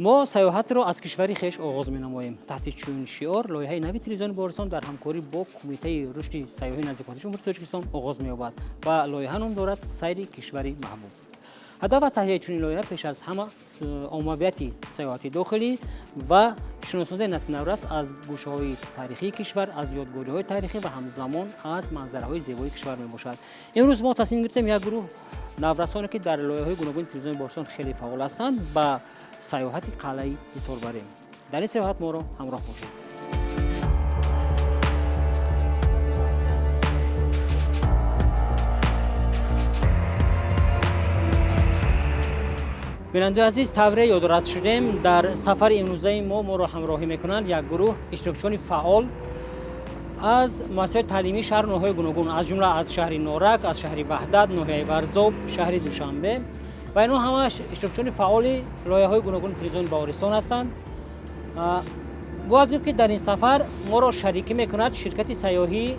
ما سیاحت را از کشوری خویش آغاز می‌نماییم تحت چنین شعار لایحه نوی تلویزیون باورستان در همکاری با کمیته رشد سیاحی نزدیکان جمهوری تاجیکستان آغاز می‌یابد و لایحه نام دارد سیر کشوری محبوب. هدف تهیه چنین لایحه پیش از همه عمومیت سیاحت داخلی و شناساندن نسل نو از گوشه‌های تاریخی کشور، از یادگاری‌های تاریخی و همزمان از منظره‌های زیبای کشور میباشد. امروز ما تصمیم گرفتیم یک گروه نورسانی که در لایحه‌های گوناگون تلویزیون باورستان خیلی فعال هستند با سیاحت قلعه حصار بریم. در این سیاحت ما را همراه باشید. بیننده عزیز، طوری یادآور شدیم در سفر امروزه ما را همراهی میکنند یک گروه اشتراکچیان فعال از مؤسسات تعلیمی شهر ناحیه‌های گوناگون از جمله از شهر نارک، از شهر وحدت، ناحیه ورزاب، شهر دوشنبه و اینا همش اشتراکچیان فعال لایحه‌های گوناگون تلویزیون باورستان هستند. باید گفت که در این سفر ما را شریک میکند شرکت سیاحی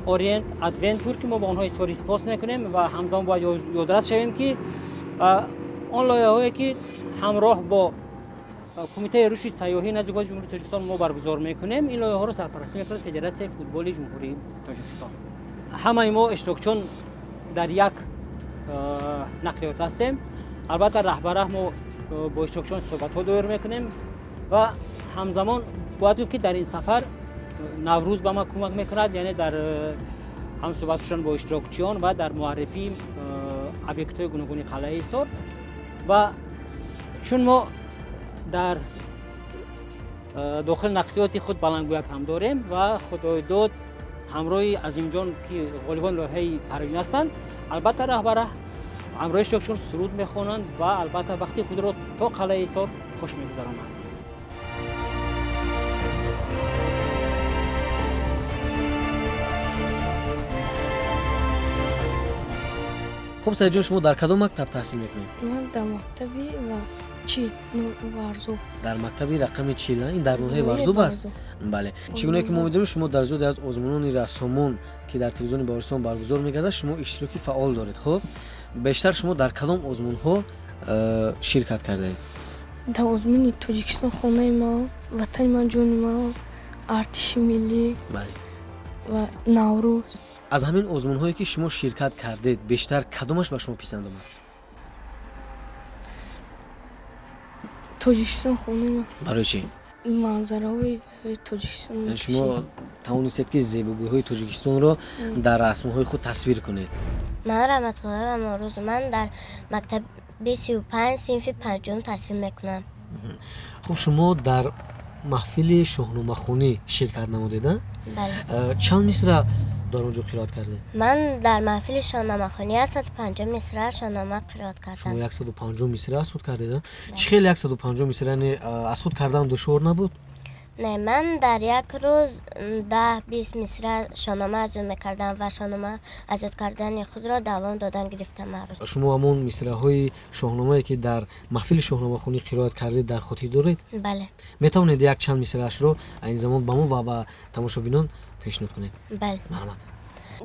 اورینت ادونتور که ما با آنها اظهار سپاس میکنیم و همزمان باید یادآور شویم که آن لایحه‌هایی که همراه با کمیته رشد سیاحی نزدیکان جمهوری تاجیکستان ما برگزار میکنیم این لایحه‌ها را سرپرستی میکند فدراسیون فوتبال جمهوری تاجیکستان. همه ما اشتراکچیان در یک نقلیات هستیم. البته رهبر ما با اشتراکچیان صحبت‌ها دایر میکنیم و همزمان باید گفت که در این سفر نوروز به ما کمک میکند، یعنی در هم صحبت کردن با اشتراکچیان و در معرفی ابیکت‌های گوناگون قلعه حصار و چون ما در داخل نقلیات خود بلندگویک هم داریم و خدای داد همراهی عظیم جان که غالبان لایحه پروین هستند، البته رهبر همراه اشتراکچیان سرود میخوانند و البته وقتی خود را تا قلعه حصار خوش میگذرانند. خب سعید جان، شما در کدام مکتب تحصیل میکنید؟ من در مکتبی و چی ورزو. در مکتبی رقم 40 این در ناحیه ورزوب است. بله. چگونه که ما میدونیم شما در زود از آزمونان رسومان که در تلویزیون باورستان برگزار میگردد شما اشتراکی فعال دارید. خب بیشتر شما در کدام آزمون ها شرکت کرده اید؟ در آزمون تاجیکستان، خانه ما، وطن من، جون ما، ارتش ملی بله و نوروز. از همین آزمون هایی که شما شرکت کردید بیشتر کدامش به شما پسند آمد؟ تاجیکستان، خانه ما. برای چی؟ منظره های تاجیکستان. شما توانستید که زیبایی های تاجیکستان را در رسم های خود تصویر کنید. من رحمت الله و موروز، من در مکتب 35 صنف پنجم تحصیل میکنم. خب شما در محفل شاهنامه خوانی شرکت نمودید؟ بله. چند مصرع در اونجا قرائت کردید؟ من در محفل شاهنامه خوانی 105 مصرع شاهنامه قرائت کردم. شما 105 مصرع از خود کردید؟ چه خیلی 105 مصرع از خود کردن دشوار نبود؟ نه، من در یک روز 10-20 مصرع شاهنامه از اون میکردم و شاهنامه از یاد کردن خود را دوام دادن گرفتم هر روز. شما همون مصرع های شاهنامه که در محفل شاهنامه خوانی قرائت کردید در خاطر دارید؟ بله. میتوانید یک چند مصرعش رو این زمان به ما و به تماشابینان پیشنهاد کنید؟ بله. مرحمت.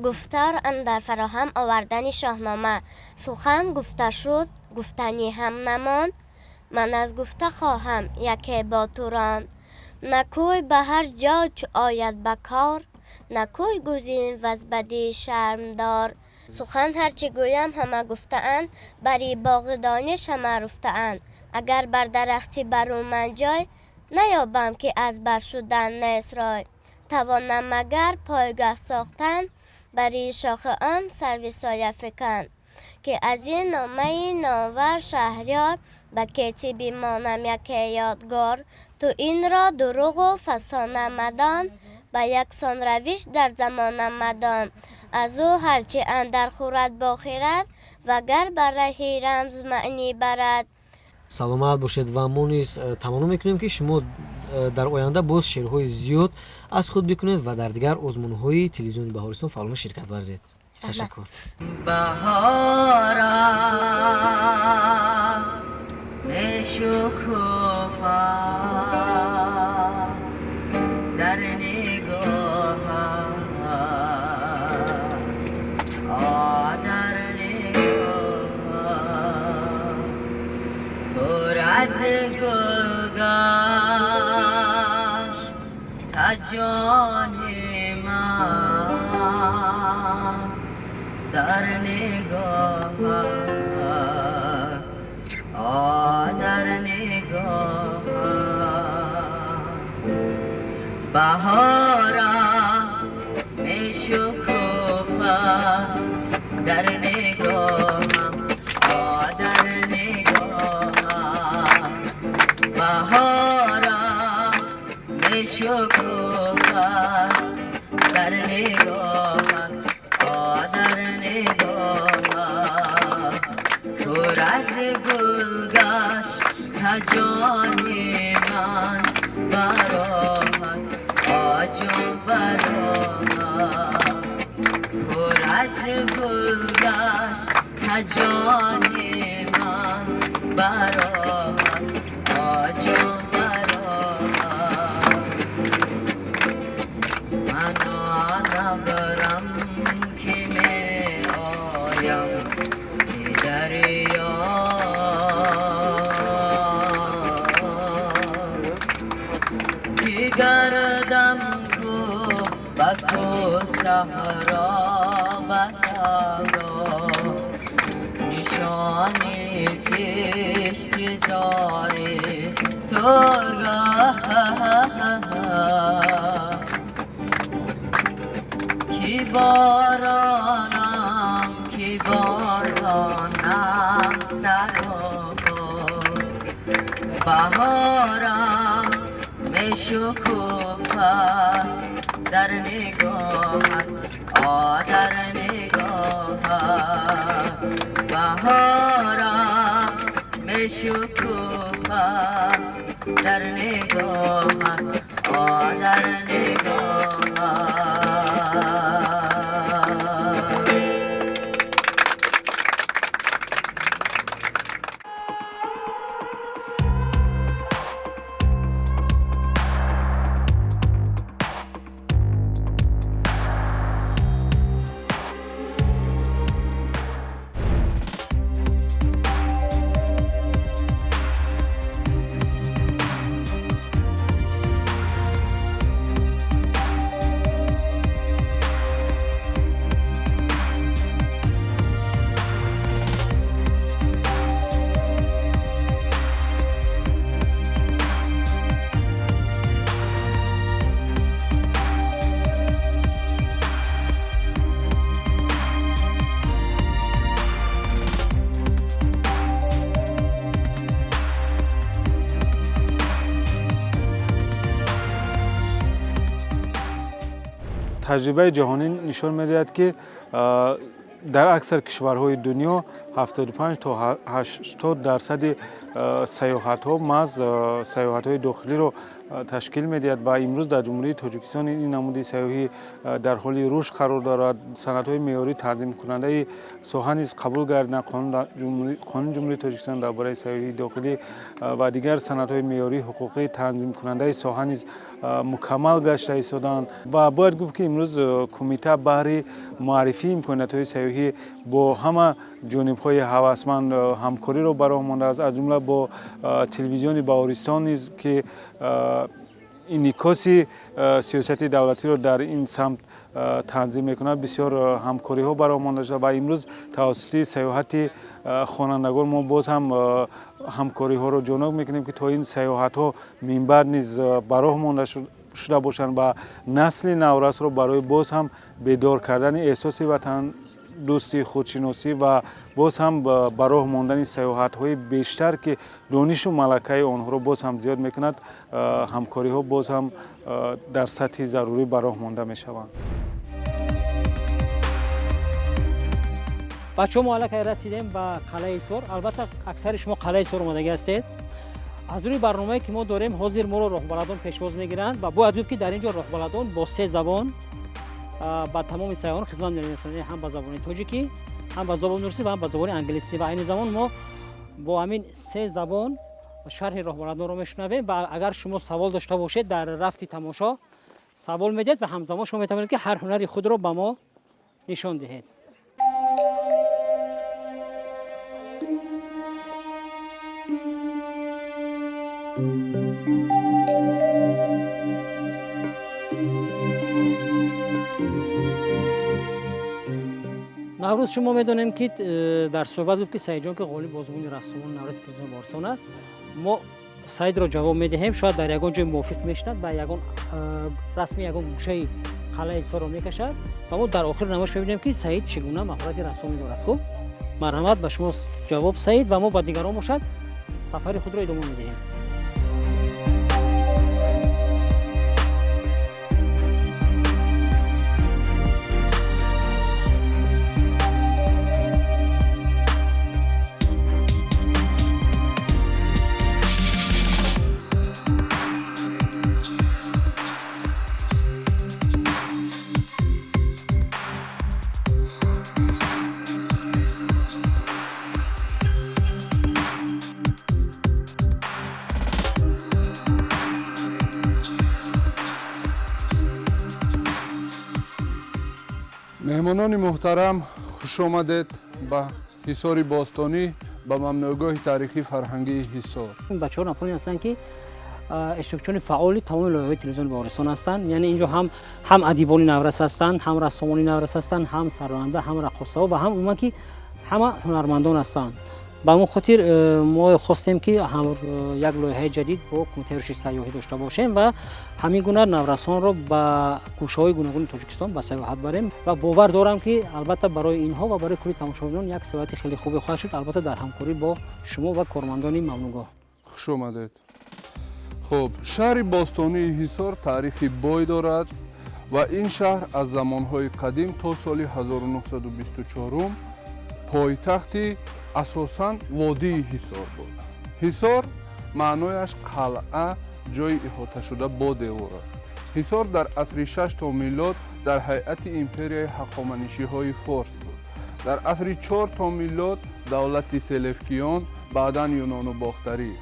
گفتار اندر فراهم آوردن شاهنامه، سخن گفته شد گفتنی هم نمان، من از گفته خواهم یکی با توران، نکوی به هر جا چو آید بکار، نکوی گزین و از بدی شرمدار، سخن هرچی گویم همه گفته‌اند، بری باغ دانش همه رفته‌اند، اگر بر درختی برو من جای، نیابم که از بر شدن نیست رای، توانم مگر پایگاه ساختن، بری شاخ آن سرو سایه فکن، که از این نامه نامور شهریار، به کتی بیمانم یکی یادگار، تو این را دروغ و فسانه مدان، به یکسان روش در زمان مدان، از او هرچی اندر خورد با خیرد، وگر بر رهی رمز معنی برد. سلامت باشید و ما نیز تمنا میکنیم که شما در آینده باز شعرهای زیاد از خود بکنید و در دیگر آزمون‌های تلویزیون باورستان فعالانه شرکت ورزید. تشکر. بهارا مشوخوفا در نگاه در نگاه پر از جان من در نگاه در نگاه بهارم می شکوفم در نگاهم در نگاهم بهارم می شکوفم در نگاهم در نگاهم پر از گل گشت جان من براحت آجم براحت پر از گل گشت جان من براحت آجم براحت من نبرم که می آیم زی دریا گردم کو بکو صحرا و صحرا نشانی کشتی زاری توگاه کی بارانم سرو بهارم می شکوفم در نگاهت در نگاهت بهارم می شکوفم در نگاهت در نگاهت تجربه جهانی نشان می‌دهد که در اکثر کشورهای دنیا 75 تا 80% سیاحت‌ها محض سیاحت‌های داخلی رو تشکیل می‌دهد و امروز در جمهوری تاجیکستان این نمود سیاحی در حال رشد قرار دارد. صنعت‌های معیاری تقدیم کننده سوها نیز قبول گردیدند. قانون جمهوری تاجیکستان درباره سیاحی داخلی و دیگر صنعت‌های معیاری حقوقی تنظیم کننده سوها نیز مکمل گشته ایستادند و باید گفت که امروز کمیته بهره معرفی امکانات‌های سیاحی با همه جانب‌های هوسمند همکاری را براه مانده است، از جمله با تلویزیون بهارستان نیز که انعکاس سیاست دولتی را در این سمت تنظیم می‌کند. بسیار همکاری‌ها براه مانده شده و امروز توسط سیاحت خوانندگان ما باز هم همکاری‌ها را جانب می‌کنیم که تا این سیاحت‌ها منبع نیز براه مانده شده باشند و نسل نورس را برای باز هم بیدار کردن احساس وطن دوستی خودشناسی و باز هم براه ماندن سیاحت‌های بیشتر که دانش و ملکه آنها را باز هم زیاد می‌کند، همکاری‌ها باز هم در سطح ضروری براه مانده می‌شوند. بچه‌ها ما حالا رسیدیم به قلعه سور. البته اکثر شما قلعه سور اومدگی هستید. از روی برنامه‌ای که ما داریم حاضر ما رو راهبردان پیشواز می‌گیرند و باید گفت که در اینجا راهبردان با 3 زبان با تمام سیاحان خدمت می‌رسند، هم به زبان تاجیکی، هم به زبان روسی و هم به زبان انگلیسی و این زمان ما با همین 3 زبان شرح راهبردان رو میشنویم و اگر شما سوال داشته باشید در رفت تماشا سوال میدید و همزمان شما میتوانید که هر هنری خود رو به ما نشان دهید. наврӯз шумо медонем ки дар суҳбат гуфт ки саидҷон ки ғолиб озмуни рассомони наврӯзи телевизиони Борисон аст. мо саидро ҷавоб медиҳем, шояд дар ягон ҷой мувофиқ мешинад ва ягон расми ягон гӯшаи қалъаи Ҳисорро мекашад ва мо дар охир намоиш мебинем ки Саид чӣ гуна маҳорати рассомӣ дорад. Хуб, марҳамат ба шумо ҷавоб Саид ва мо ба дигарон бошад сафари худро идома медиҳем. меҳмонони муҳтарам, хуш омадед ба ҳисори бостонӣ, ба мамнӯъгоҳи таърихӣ фарҳангии ҳисор. бачаҳо нафарони ҳастанд ки иштирокчиёни фаъоли тамоми лоиҳаҳои телевизиони Борисон ҳастанд. яъне инҷо ҳам адибони наврас ҳастанд, ҳам рассомони наврас ҳастанд, ҳам сарванда, ҳам раққосаҳо ва ҳам умуман ки ҳама ҳунармандон ҳастанд. ба мо хотир мо хостем ки як лоиҳаи ҷадид бо кумитаи рушди сайёҳӣ дошта бошем ва ҳамин гуна наврасонро ба гӯшаҳои гуногуни Тоҷикистон ба сайёҳат барем ва бовар дорам ки албатта барои инҳо ва барои кулли тамошобинон як сайёҳати хеле хубе хоҳад шуд, албатта дар ҳамкорӣ бо шумо ва кормандони мамнӯъгоҳ. хуш омадед. хуб, шаҳри бостонии Ҳисор таърихи бой дорад ва ин шаҳр аз замонҳои қадим то соли 1924 пойтахти асосан водии Ҳисор буд. Ҳисор маънояш қалъа, ҷои иҳоташуда бо девор аст. ҳисор дар асри 6 миллод дар ҳайати империяи ҳаққоманишиҳои форс буд. дар асри 4 миллод давлати селевкиён, баъдан юнону бохтарӣ.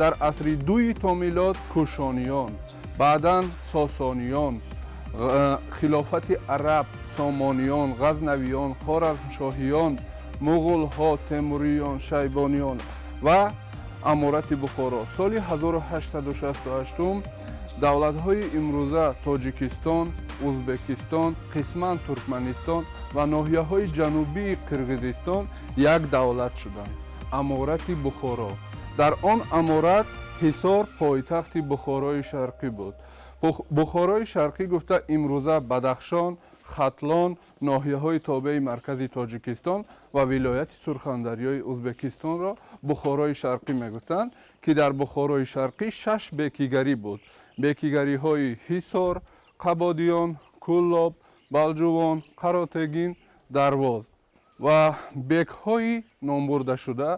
дар асри 2 миллод кушониён, баъдан сосониён, хилофати араб, сомониён, ғазнавиён, хоразмшоҳиён, муғулҳо, темуриён, шайбониён ва амурати Бухоро. соли 1868 давлатҳои имрӯза Тоҷикистон, Узбекистон, қисман Туркманистон ва ноҳияҳои ҷанубии Қирғизистон як давлат шуданд. амурати Бухоро. дар он амурат Ҳисор пойтахти Бухорои шарқӣ буд. Бухорои шарқӣ гуфта имрӯза Бадахшон, Хатлон, ноҳияҳои тобеи маркази Тоҷикистон ва вилояти Сурхандарёи Узбекистонро Бухорои шарқӣ мегуфтанд, ки дар Бухорои шарқӣ 6 бекигарӣ буд. бекигариҳои Ҳисор, Қабодиён, Куллоб, Балҷувон, Қаротегин, Дарвоз ва бекҳои номбурдашуда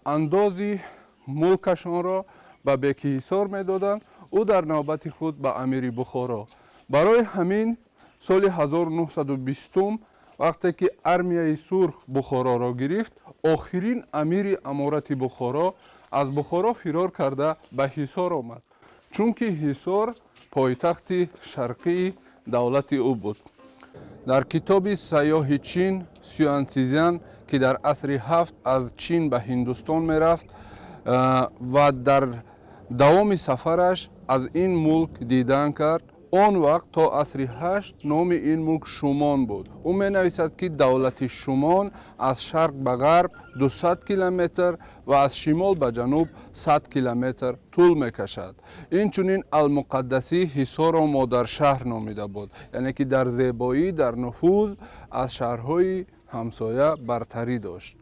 андози мулкашонро ба беки Ҳисор медоданд. ӯ дар навбати худ ба амири Бухоро. барои ҳамин соли 1920 вақте ки армияи сурх Бухороро гирифт, охирин амири амурати Бухоро аз Бухоро фирор карда ба Ҳисор омад, чунки Ҳисор пойтахти шарқии давлати ӯ буд. дар китоби сайёҳи Чин Сюанцзян, ки дар асри 7 аз Чин ба Ҳиндустон мерафт ва дар давоми сафараш аз ин мулк дидан кард, он вақт то асри 8 номи ин мулк Шумон буд. ӯ менависад ки давлати Шумон аз шарқ ба ғарб 200 километр ва аз шимол ба ҷануб 100 километр тӯл мекашад. инчунин Алмуқаддасӣ Ҳисорро модаршаҳр номида буд, яъне ки дар зебоӣ, дар нуфуз аз шаҳрҳои ҳамсоя бартарӣ дошт.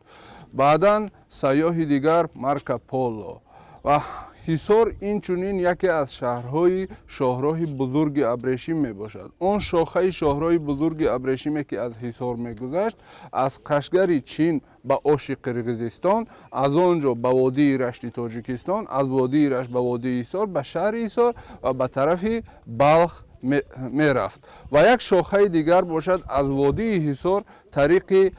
баъдан сайёҳи дигар Марко Поло. ва Ҳисор инчунин яке аз шаҳрҳои шоҳроҳи бузурги Абрешим мебошад. он шохаи шоҳроҳи бузурги Абрешиме ки аз Ҳисор мегузашт, аз Қашгари Чин ба оши Қирғизистон, аз он ҷо ба водии Рашти Тоҷикистон, аз водии Рашт ба водии Ҳисор, ба шаҳри Ҳисор ва ба тарафи Балх мерафт. ва як шохаи дигар бошад аз водии Ҳисор тариқи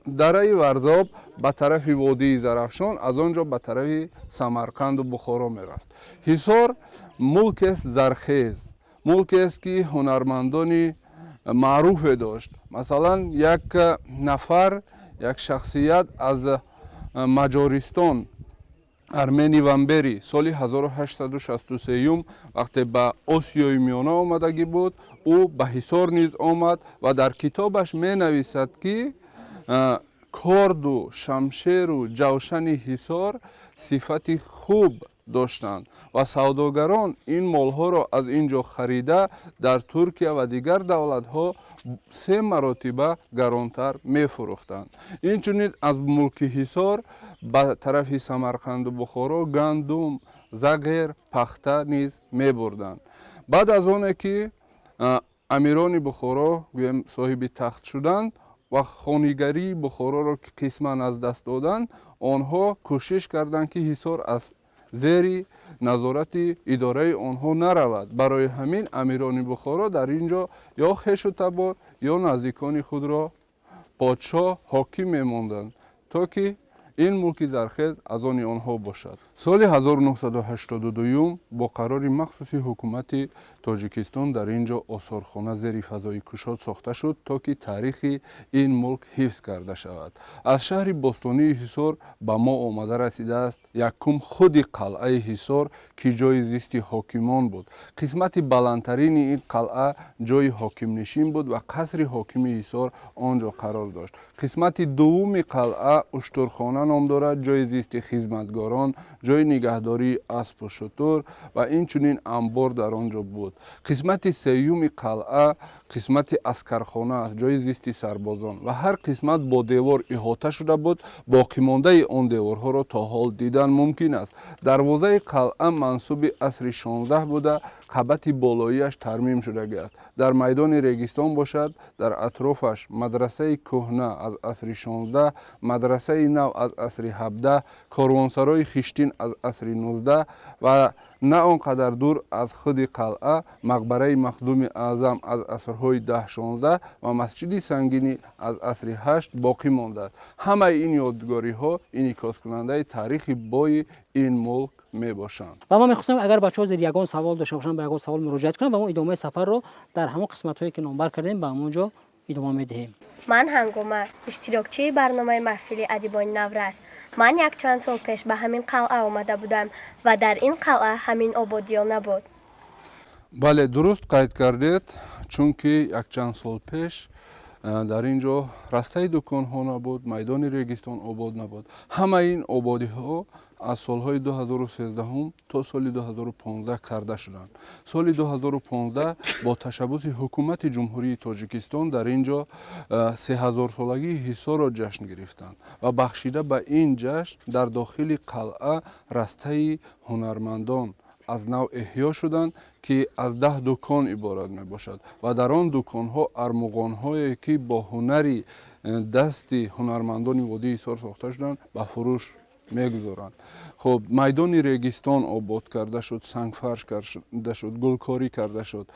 дараи Варзоб ба тарафи водии Зарафшон, аз он ҷо ба тарафи Самарқанду Бухоро мерафт. Ҳисор мулкест зархез, мулкест ки ҳунармандони маъруфе дошт. масалан як нафар, як шахсият аз Маҷористон армени вамбери соли 1863 вақте ба осиёи миёна омадагӣ буд, ӯ ба ҳисор низ омад ва дар китобаш менависад ки корду шамшеру ҷавшани ҳисор сифати хуб доштанд ва савдогарон ин молҳоро аз ин ҷо харида дар Туркия ва дигар давлатҳо 3 маротиба гаронтар мефурӯхтанд. Инчунин аз мулки ҳисор ба тарафи Самарқанду Бухоро гандум, зағер, пахта низ мебурданд. баъд аз оне ки амирони Бухоро гӯем соҳиби тахт шуданд ва хонигарии Бухороро қисман аз даст доданд, онҳо кӯшиш карданд ки ҳисор аз зери назорати идораи онҳо наравад. Барои ҳамин амирони Бухоро дар ин ҷо ё хешу табор ё наздикони худро подшоҳ ҳоким мемонданд, то ки ин мулки зархез аз они онҳо бошад. соли 1982 бо қарори махсуси ҳукумати Тоҷикистон дар ин ҷо осорхона зери фазои кушод сохта шуд, то ки таърихи ин мулк ҳифз карда шавад. аз шаҳри бостонии Ҳисор ба мо омада расидааст якум худи қалъаи Ҳисор, ки ҷои зисти ҳокимон буд. қисмати баландтарини ин қалъа ҷои ҳокимнишин буд ва қасри ҳокими Ҳисор он ҷо қарор дошт. қисмати дуввуми қалъа уштурхона ном дорад, ҷои зисти хизматгорон, ҷои нигаҳдории аспу шутур ва инчунин амбор дар он ҷо буд. қисмати сеюми қалъа қисмати аскархона аст, ҷои зисти сарбозон ва ҳар қисмат бо девор иҳота шуда буд. боқимондаи он деворҳоро то ҳол дидан мумкин аст. дарвозаи қалъа мансуби асри 16 буда, қабати болоиаш тармим шудагиаст. дар майдони регистон бошад, дар атрофаш мадрасаи кӯҳна аз асри 16, мадрасаи нав аз асри 17, корвонсарои хиштин аз асри 19 ва на он қадар дур аз худи қалъа мақбараи махдуми аъзам аз асрҳои 10-16 ва масҷиди сангинӣ аз асри 8 боқӣ мондааст. ҳамаи ин ёдгориҳо инъикоскунандаи таърихи бои ин мулк мебошанд. ва ма мехостам агар бачаҳо зери ягон савол дошта бошанд ба ягон савол муроҷиат кунанд ва мо идомаи сафарро дар ҳамон қисматҳое ки номбар кардем ба ҳамон ҷо идома медиҳем. ман ҳангома иштирокчии барномаи маҳфили адибони наврас. ман якчанд сол пеш ба ҳамин қалъа омада будам ва дар ин қалъа ҳамин ободиёна буд. бале, дуруст қайд кардед, чунки якчанд сол пеш дар ин ҷо растаи дуконҳо набуд, майдони регистон обод набуд. ҳамаи ин ободиҳо аз солҳои 2013 то соли 2015 карда шуданд. соли 2015 бо ташаббуси ҳукумати ҷумҳурии Тоҷикистон дар ин ҷо 3000-солагии Ҳисорро ҷашн гирифтанд ва бахшида ба ин ҷашн дар дохили қалъа растаи ҳунармандон аз нав эҳё шуданд, ки аз 10 дукон иборат мебошад ва дар он дуконҳо армуғонҳое ки бо ҳунари дасти ҳунармандони водии Ҳисор сохта шуданд ба фурӯш мегузоранд. хуб, майдони регистон обод карда шуд, сангфарш карда шуд, гулкорӣ карда шуд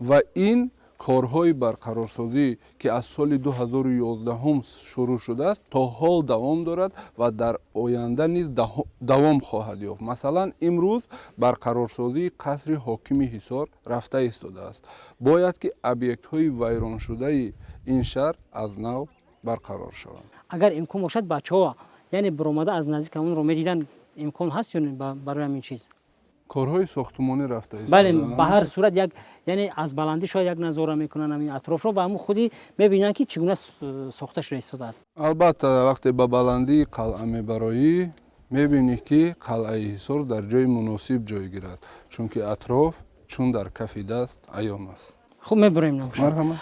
ва ин корҳои барқарорсозӣ ки аз соли 2011 шурӯъ шудааст, то ҳол давом дорад ва дар оянда низ давом хоҳад ёфт. масалан, имрӯз барқарорсозии қасри ҳокими Ҳисор рафта истодааст. бояд ки объектҳои вайроншудаи ин шаҳр аз нав барқарор шаванд. агар имкон бошад бачаҳо яъне биромада аз наздик онро медидан, имкон ҳаст ё не барои ҳамин чиз? корҳои сохтумонӣ рафта бале, ба ҳар сурат як яъне аз баландӣ шояд як назора мекунанд ҳамин атрофро ва ҳамон худи мебинанд ки чӣ гуна сохта шуда истодааст. албатта, вақте ба баландии қалъа мебароӣ, мебинӣ ки қалъаи Ҳисор дар ҷои муносиб ҷой гирад, чунки атроф чун дар кафи даст аён аст. хуб, мебурем намоша. марҳамат.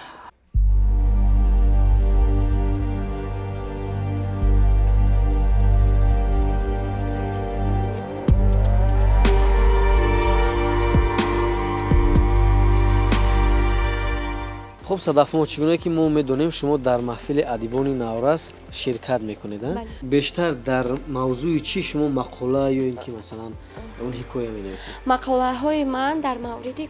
хуб, Садаф, чӣ гуна ки мо медонем шумо дар маҳфили адибони Наврас ширкат мекунед. бештар дар мавзӯи чӣ шумо мақола ё ин ки масалан он ҳикоя менависед? мақолаҳои ман дар мавриди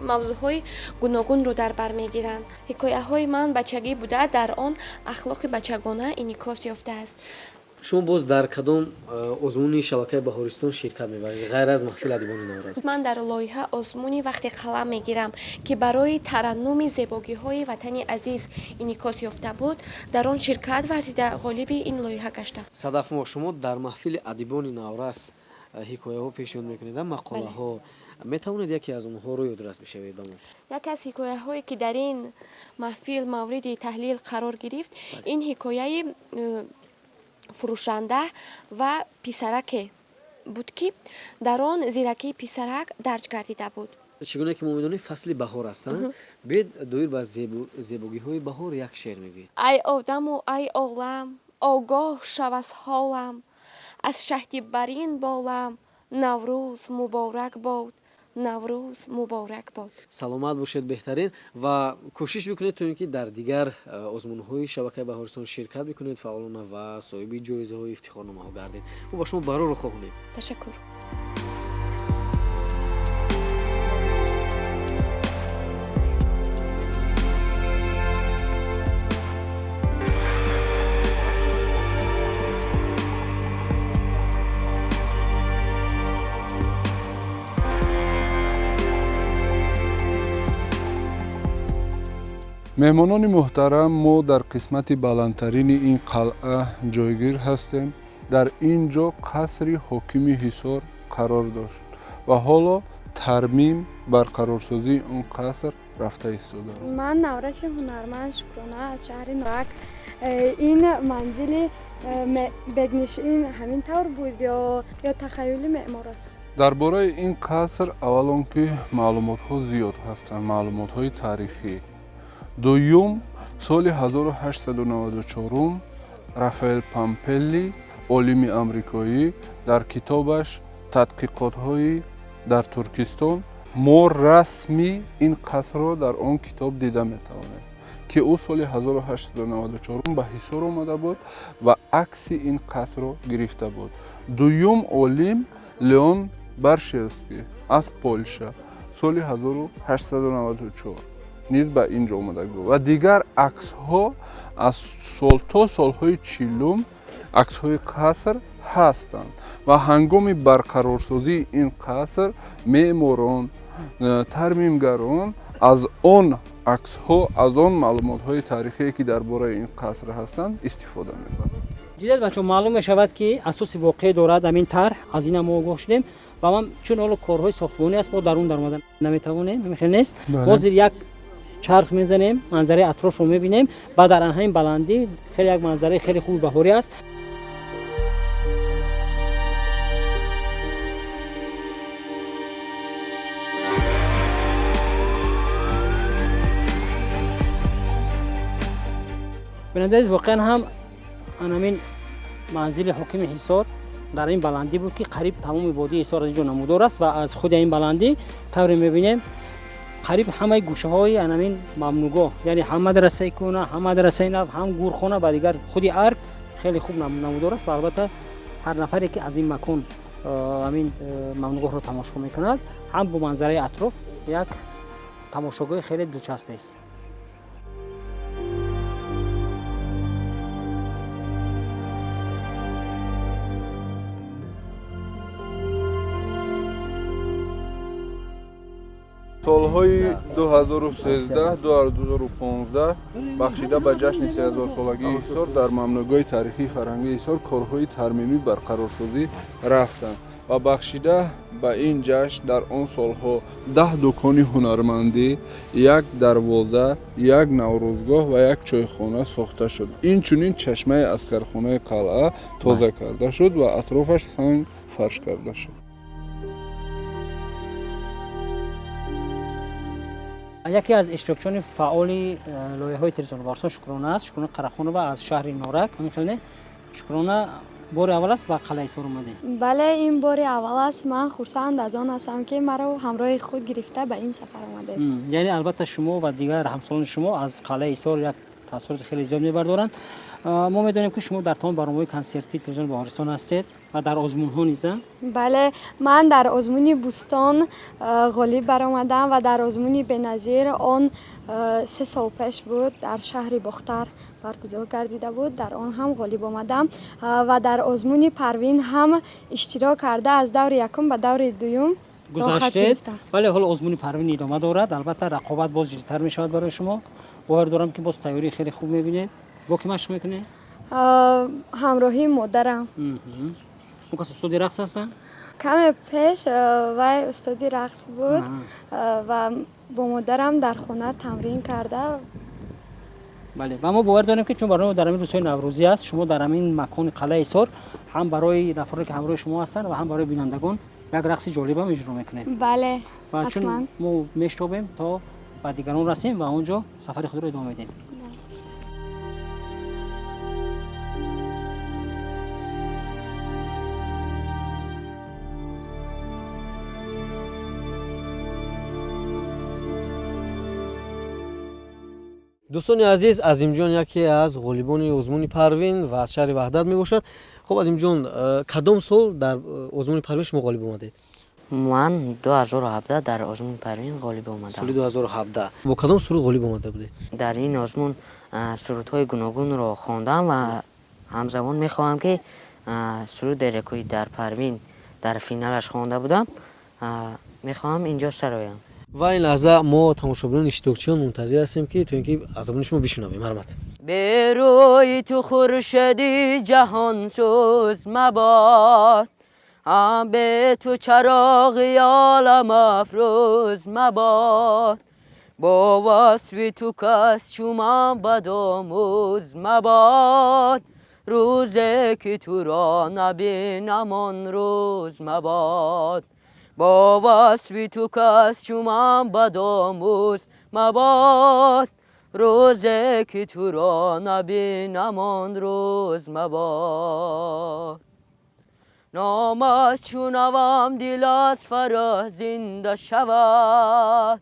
мавзӯъҳои гуногунро дар бар мегиранд. ҳикояҳои ман бачагӣ буда, дар он ахлоқи бачагона инъикос ёфтааст. шумо боз дар кадом озмуни шабакаи Баҳористон ширкат мебаред ғайр аз маҳфили адибони Наврас? ман дар лоиҳа осмуни вақти қалам мегирам ки барои тараннуми зебогиҳои ватани азиз инъикос ёфта буд, дар он ширкат варзида ғолиби ин лоиҳа гаштам. Садаф, шумо дар маҳфили адибони Наврас ҳикояҳо пешниҳод мекунед мақолаҳо метавонед яке аз онҳо ро ёдрас бишавед ба мо яке аз ҳикояҳое ки дар ин маҳфил мавриди таҳлил қарор гирифт ин ҳикояи фурӯшанда ва писараке буд ки дар он зиракии писарак дарҷ гардида буд. чӣ гуна ки мо медонем фасли баҳор аст бед доир ба зебогиҳои баҳор як шеър мегӯед ай одаму ай олам огоҳ шав аз ҳолам аз шаҳди барин болам наврӯз муборак бод наврӯз муборак бод. саломат бошед беҳтарин ва кӯшиш бикунед то ин ки дар дигар озмунҳои шабакаи баҳористон ширкат бикунед фаъолона ва соҳиби ҷоизаҳои ифтихорномаҳо гардед. мо ба шумо барору хоҳонем. Ташаккур. меҳмонони муҳтарам, мо дар қисмати баландтарини ин қалъа ҷойгир ҳастем. дар ин ҷо қасри ҳокими ҳисор қарор дошт ва ҳоло тармим барқарорсозии он қаср рафта истодааст. ман навраси ҳунарманд шукрона аз шаҳри норак. ин манзили бегнишин ҳамин тавр буд ё тахаюли меъмор аст? дар бораи ин қаср аввалон ки маълумотҳо зиёд ҳастанд, маълумотҳои таърихӣ. дуюм, соли 1894 рафаэл пампелли олими амрикоӣ дар китобаш тадқиқотҳои дар Туркистон мо расми ин қасрро дар он китоб дида метавонем ки ӯ соли 1894 ба ҳисор омада буд ва акси ин қасрро гирифта буд. дуюм олим Леон Баршевский аз Полша соли 1894 низ ба ин ҷо омадаги ва дигар аксҳо аз сол то солҳои 40 аксҳои қаср ҳастанд ва ҳангоми барқарорсозии ин қаср меъморон, тармимгарон аз он аксҳо, аз он маълумотҳои таърихие ки дар бораи ин қаср ҳастанд истифода мебаранд. ҷиддият бачаҳо маълум мешавад ки асоси воқеъ дорад ҳамин тарҳ. аз ин ҳам мо огоҳ шудем ва ман чун ҳоло корҳои сохтмонӣ аст мо дар он даромада наметавонем мехел нест. ҳозир як чарх мезанем, манзараи атрофро мебинем, баъд дар ҳамин баландӣ хеле як манзараи хеле хуби баҳорӣ аст. бинандиз воқеан ҳам анамин манзили ҳокими ҳисор дар ин баландӣ буд ки қариб тамоми водии ҳисор аз инҷо намудор аст ва аз худи ин баландӣ тавре мебинем қариб ҳамаи гӯшаҳои анамин мамнугоҳ, яъне ҳам мадрасаи кӯҳна, ҳам мадрасаи нав, ҳам гурхона ба дигар худи арк хеле хуб намудор аст ва албатта ҳар нафаре ки аз ин макон амин мамнугоҳро тамошо мекунад ҳам бо манзараи атроф як тамошогоҳи хеле дилчасп аст. солҳои 2013-2015 бахшида ба ҷашни 3000-солагии ҳисор дар мамнугоҳи таърихии фарҳангии ҳисор корҳои тармимӣ барқарорсозӣ рафтанд ва бахшида ба ин ҷашн дар он солҳо 10 дукони ҳунармандӣ, як дарвоза, як наврӯзгоҳ ва як чойхона сохта шуд. инчунин чашмаи аскархонаи қалъа тоза карда шуд ва атрофаш санг фарш карда шуд. яке аз иштирокчиёни фаъоли лоиҳаҳои телевизиони Баҳористон Шукрона аст. Шукрона Қарахонова аз шаҳри Норак. Мехелне Шукрона бори аввал аст ба қалъаи Ҳисор омадед? бале, ин бори аввал аст. ман хурсанд аз он ҳастам ки маро ҳамроҳи худ гирифта ба ин сафар омадед. яъне албатта шумо ва дигар ҳамсолони шумо аз қалъаи Ҳисор як таъссуроти хеле зиёд мебардоранд. мо медонем ки шумо дар тамоми барномаҳои консертии телевизиони Баҳористон ҳастед ва дар озмунҳо низа. бале, ман дар озмуни Бустон ғолиб баромадам ва дар озмуни Беназир он 3 сол пеш буд дар шаҳри Бохтар баргузор гардида буд. дар он ҳам ғолиб омадам ва дар озмуни Парвин ҳам иштирок карда аз даври якум ба даври дуюм гузаштед. вале ҳоло озмуни Парвин идома дорад. албатта рақобат боз ҷиддитар мешавад барои шумо. бовар дорам ки боз тайёрии хеле хуб мебинед. бо ки машқ мекунед? ҳамроҳии модарам. мо кас устоди рақс ҳастанд? کم پیش وای استادی رقص بود و با مادرم در خانه تمرین کرده. بله و ما باور داریم که چون برنامه در این روزهای نوروزی است، شما در این مکان قلعه ایثار هم برای نفراتی که همراه شما هستند و هم برای بینندگان یک رقص جالب هم اجرا میکنیم. بله و چون ما میشتابیم تا به دیگران رسیم و اونجا سفر خود رو ادامه میدیم. دوستان عزیز، عظیم جان یکی از غالیبان ازمون پروین و از شهر وحدت می باشد. خب عظیم جان، کدام سال در ازمون پروین شما غالب آمدید؟ من 2017 در آزمون پروین غالب آمدم. سال 2017 با کدام سرود غالب آمده بودید؟ در این آزمون سرودهای گوناگون را خواندم و همزمان میخواهم که سرود رکوی در پروین در فینالش خوانده بودم میخواهم اینجا سرایم. و این لحظه ما تماشاگران اشتراکچیان منتظر هستیم که تو اینکه از زبان شما بشنویم. حرمت. به روی تو خورشیدی جهان سوز مباد، به تو چراغی عالم افروز مباد، با وصف تو کس چومم بدآموز مباد، روزی که تو را نبینم آن روز مباد، با وصف تو کس چومم بدآموز مباد، روزی که تو را نبینم آن روز مباد. نامش چونوم دل از فرح زنده شود،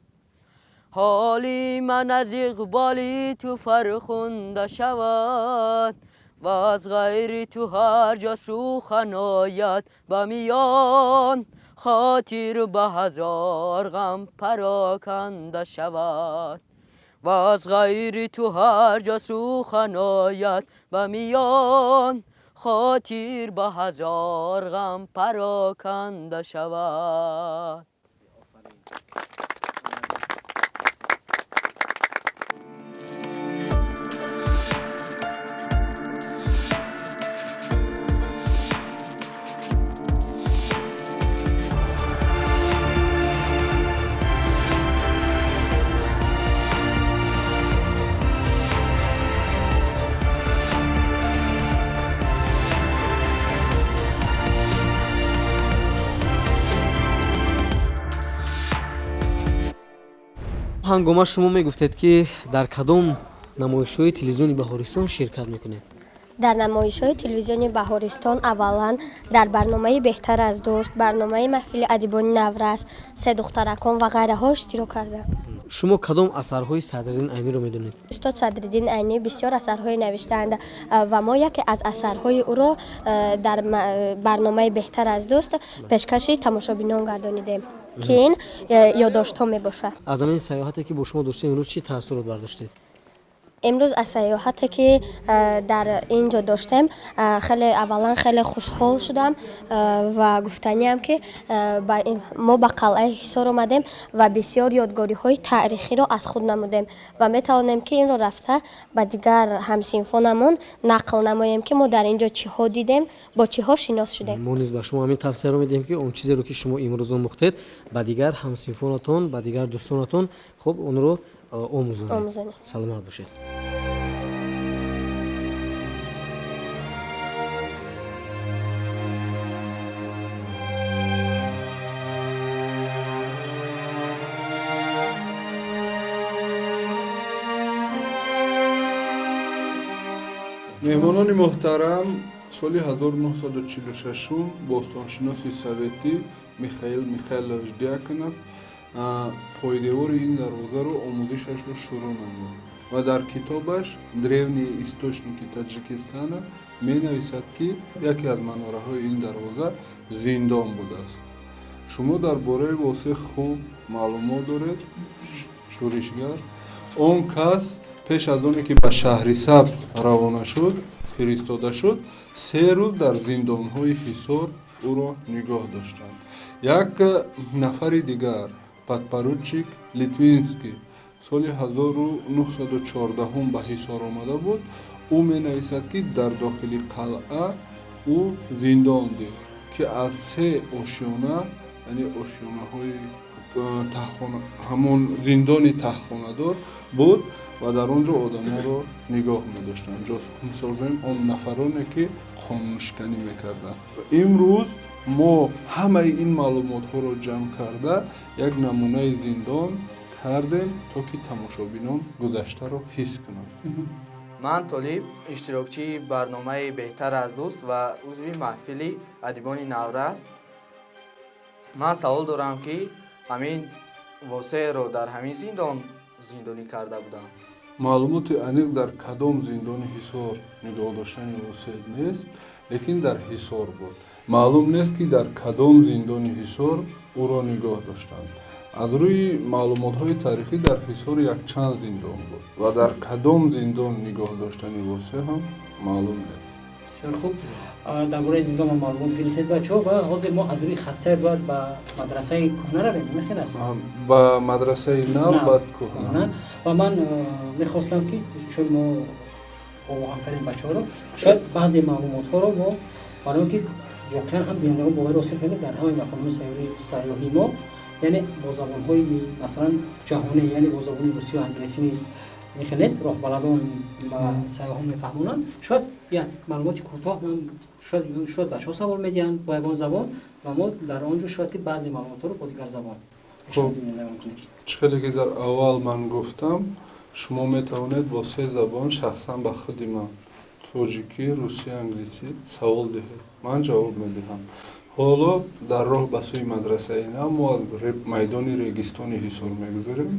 حالی من از اقبالی تو فرخنده شود، و از غیر تو هر جا سخن آید به میان، خاطر به هزار غم پراکنده شود، و از غیر تو هر جا سخن آید به میان، خاطر به هزار غم پراکنده شود. هنگامه شما میگفتید که در کدام نمایش‌های تلویزیونی بهارستان شرکت میکنید؟ در نمایش‌های تلویزیونی بهارستان اولا در برنامه بهتر از دوست، برنامه محفل ادیبان نورس، سه دخترکان و غیره ها اشتراک کرده. شما کدام اثرهای صدرالدین عینی را میدونید؟ استاد صدرالدین عینی بسیار اثرهای نوشته‌اند و ما یکی از اثرهای او را در برنامه بهتر از دوست پیشکش تماشابینان گردانیدیم که این یادداشت‌ها میباشد. از این سیاحتی که با شما داشتید امروز چی تاثیرات برداشتید؟ امروز از سیاحتی که در اینجا داشتم خیلی خوشحال شدم و گفتنیم که ما به قلعه حصار آمدیم و بسیار یادگاری های تاریخی را از خود نمودیم و می توانیم که این را رفته به دیگر همسینفانمون نقل نماییم که ما در اینجا چی ها دیدیم، با چی ها شناس شدیم. ما نیز به شما همین توصیه رو میدیم که اون چیزی رو که شما امروز آموختید به دیگر همسینفانتون، به دیگر دوستانتون خب اون رو آموزونید. سلامت باشید. مهمانان محترم، سال 1946 باستانشناسی советی میخائیل میخائیلویچ دیاکنов پойдевори ин дарвозаро омӯзишашро шурӯъ намуд ва дар китобаш древнии источники таҷикистона менависад ки яке аз манораҳои ин дарвоза зиндон будааст. шумо дар бораи восех хуб маълумот доред? шӯришгар он кас пеш аз оне ки ба шаҳри сабз равона шуд, фиристода шуд, 3 рӯз дар зиндонҳои ҳисор ӯро нигоҳ доштанд. як нафари дигар подпоручик Литвинский соли 1914 ба ҳисор омада буд. ӯ менависад ки дар дохили қалъа ӯ зиндон дид ки аз се ошёна, яъне ошёнаҳои ҳамон зиндони таҳхонадор буд ва дар он ҷо одаморо нигоҳ медоштанд. ҷо мисол берем он нафароне ки қонуншиканӣ мекарданд. имрӯз мо ҳамаи ин маълумотҳоро ҷамъ карда як намунаи зиндон кардем, то ки тамошобинон гузаштаро ҳис кунанд. ман Толиб, иштирокчии барномаи Беҳтар аз дӯст ва узви маҳфили адибони Навраз. ман савол дорам, ки ҳамин восеъро дар ҳамин зиндон зиндонӣ карда будам. маълумоти аниқ дар кадом зиндони Ҳисор нигоҳ доштани восеъ нест, лекин дар Ҳисор буд. маълум нест ки дар кадом зиндони Ҳисор ӯро нигоҳ доштанд. аз рӯи маълумотҳои таърихӣ дар Ҳисор якчанд зиндон буд ва дар кадом зиндон нигоҳ доштани восеъ ҳам маълум нест. бисёр хуб. дар бораи зиндон ва маълумот гирифтед бачаҳо ва ҳозир мо аз рӯи хатсайр бояд ба мадрасаи кӯҳна равем. Мехел аст? ба мадрасаи нав баъд кӯҳна. ва ман мехостам ки чун мо овоҳан кардем бачаҳоро, шояд баъзе маълумотҳоро мо барои ки воқеан ҳам бинандагон боварӣ ҳосил кардем дар ҳамаи маконҳои сайёҳии мо, яъне бо забонҳои масалан ҷаҳонӣ, яъне бо забони русӣ ва англисӣ низ мехелест, роҳбарадон ва сайёҳон мефаҳмонанд. шояд як маълумоти кӯтоҳ шояд бачаҳо савол медиҳанд бо ягон забон ва мо дар он ҷо шояд ки баъзе маълумотҳоро бо дигар забон чӣ хеле ки дар аввал ман гуфтам, шумо метавонед бо се забон шахсан ба худи ман тоҷикӣ, русӣ, англисӣ савол диҳед, ман ҷавоб медиҳам. ҳоло дар роҳ ба сӯи мадрасаи нав мо аз майдони регистони Ҳисор мегузарем.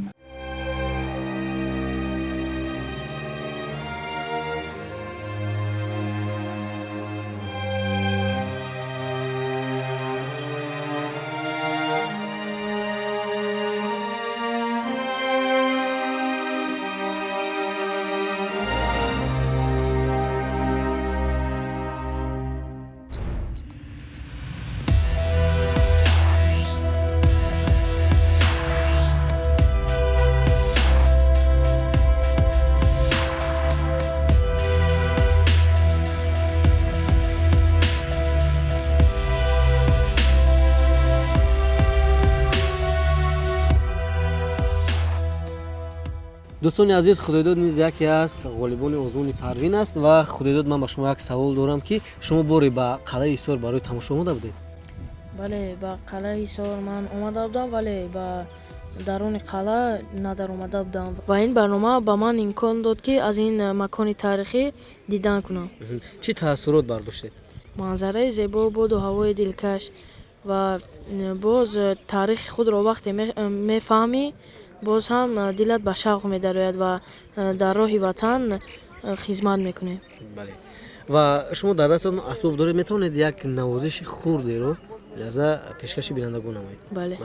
дӯстони азиз, худоидод низ яке аз ғолибони озмуни Парвин аст ва худоидод ман ба шумо як савол дорам, ки шумо боре ба қалъаи Ҳисор барои тамошо омада будед? бале, ба қалъаи Ҳисор ман омада будам, вале ба даруни қалъа надаромада будам ва ин барнома ба ман имкон дод, ки аз ин макони таърихӣ дидан кунам. чӣ таассурот бардоштед? манзараи зебо, боду ҳавои дилкаш ва боз таърихи худро вақте мефаҳмӣ, боз ҳам дилат ба шавқ медарояд ва дар роҳи ватан хизмат мекунӣ. бале, ва шумо дар дастатон асбоб доред, метавонед як навозиши хурдеро лиҳоза пешкаши бинандагон намоед? бале.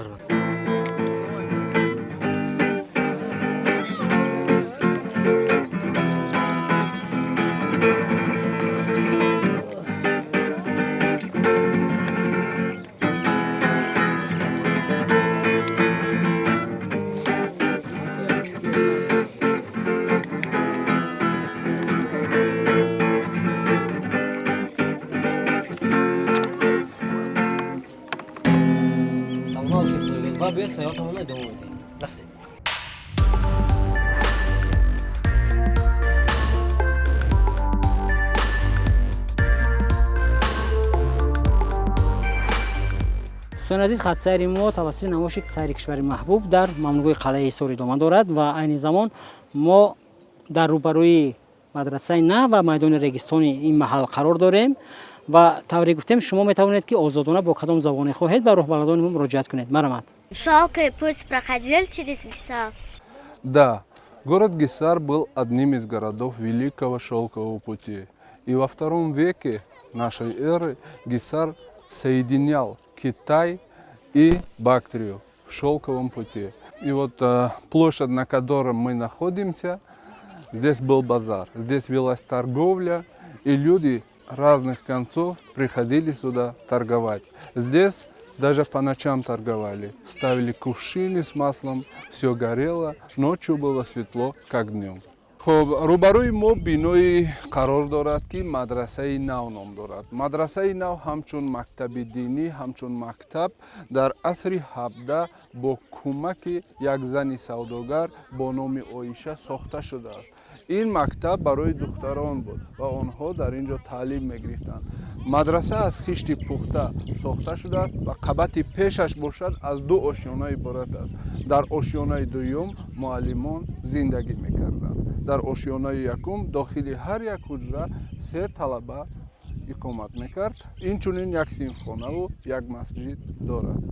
ва биёед саёҳатамонро идома медиҳем. рафтем. дӯстони азиз, хатсайри мо тавассути намоиши сайри кишвари маҳбуб дар мамнӯъгои қалъаи Ҳисор идома дорад ва айни замон мо дар рӯбарӯи мадрасаи нав ва майдони регистони ин маҳал қарор дорем ва тавре гуфтем шумо метавонед ки озодона бо кадом забоне хоҳед ба роҳбарадони мо муроҷиат кунед. Марамад. Шелковый путь проходил через Гисар? Да, город Гисар был одним из городов Великого Шелкового пути. И во II веке нашей эры Гисар соединял Китай и Бактрию в Шелковом пути. И вот площадь, на которой мы находимся, здесь был базар, здесь велась торговля, и люди разных концов приходили сюда торговать. Здесь даже по ночам торговали, ставили кувшины с маслом, все горело, ночью было светло, как днем. خب روبروی ما بینوی قرار دارد که مدرسه نو نام دارد. مدرسه نو همچون مکتب دینی، همچون مکتب در عصر 17 با کمک یک زن سوداگر با نام عایشه ساخته شده است. این مکتب برای دختران بود و آنها در اینجا تعلیم می‌گرفتند. مدرسه از خشت پخته ساخته شده است و قبط پیشش باشد از 2 آشیانه عبارت است. در آشیانه دوم معلمان زندگی می‌کردند. در آشیانه یکم داخل هر یک حجره 3 طلبه اقامت می‌کرد. اینچنین یک صنفخانه و یک مسجد دارد.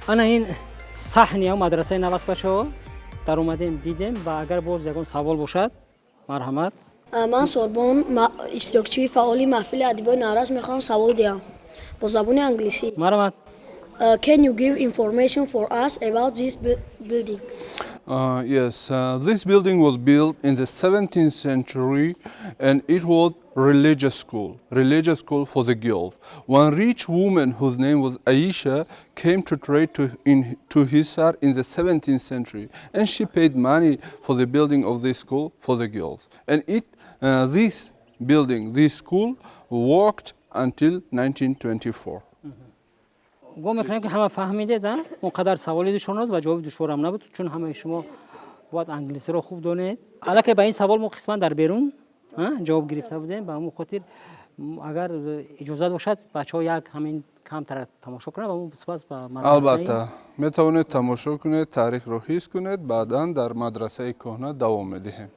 انا این صحن یا مدرسه نوست بچه‌ها در اومدیم دیدیم و اگر باز یگان سوال باشد مرحمت. من سوربن اشتراکچی فعال محفل ادیبای نوروز میخوام سوال دیم با زبان انگلیسی. مرحمت. Can you give information for us about this building? Yes, this building was built in the 17th century and it was religious school for the girls. One rich woman whose name was Aisha came to trade to Hisar in the 17th century and she paid money for the building of this school for the girls. And this school worked until 1924. گم میکنم که همه فهمیده دن اونقدر سوالی دشوار نبود و جواب دشوار هم نبود چون همه شما باید انگلیسی رو خوب دونید. حالا که به این سوال ما قسمت در بیرون جواب گرفته بودیم به اون خاطر اگر اجازه باشد بچه‌ها یک همین کم تماشا کنند و اون سپس به مدرسه البته میتونید تماشا کنید تاریخ رو حس کنید بعداً در مدرسه کهنه دوام میدهیم.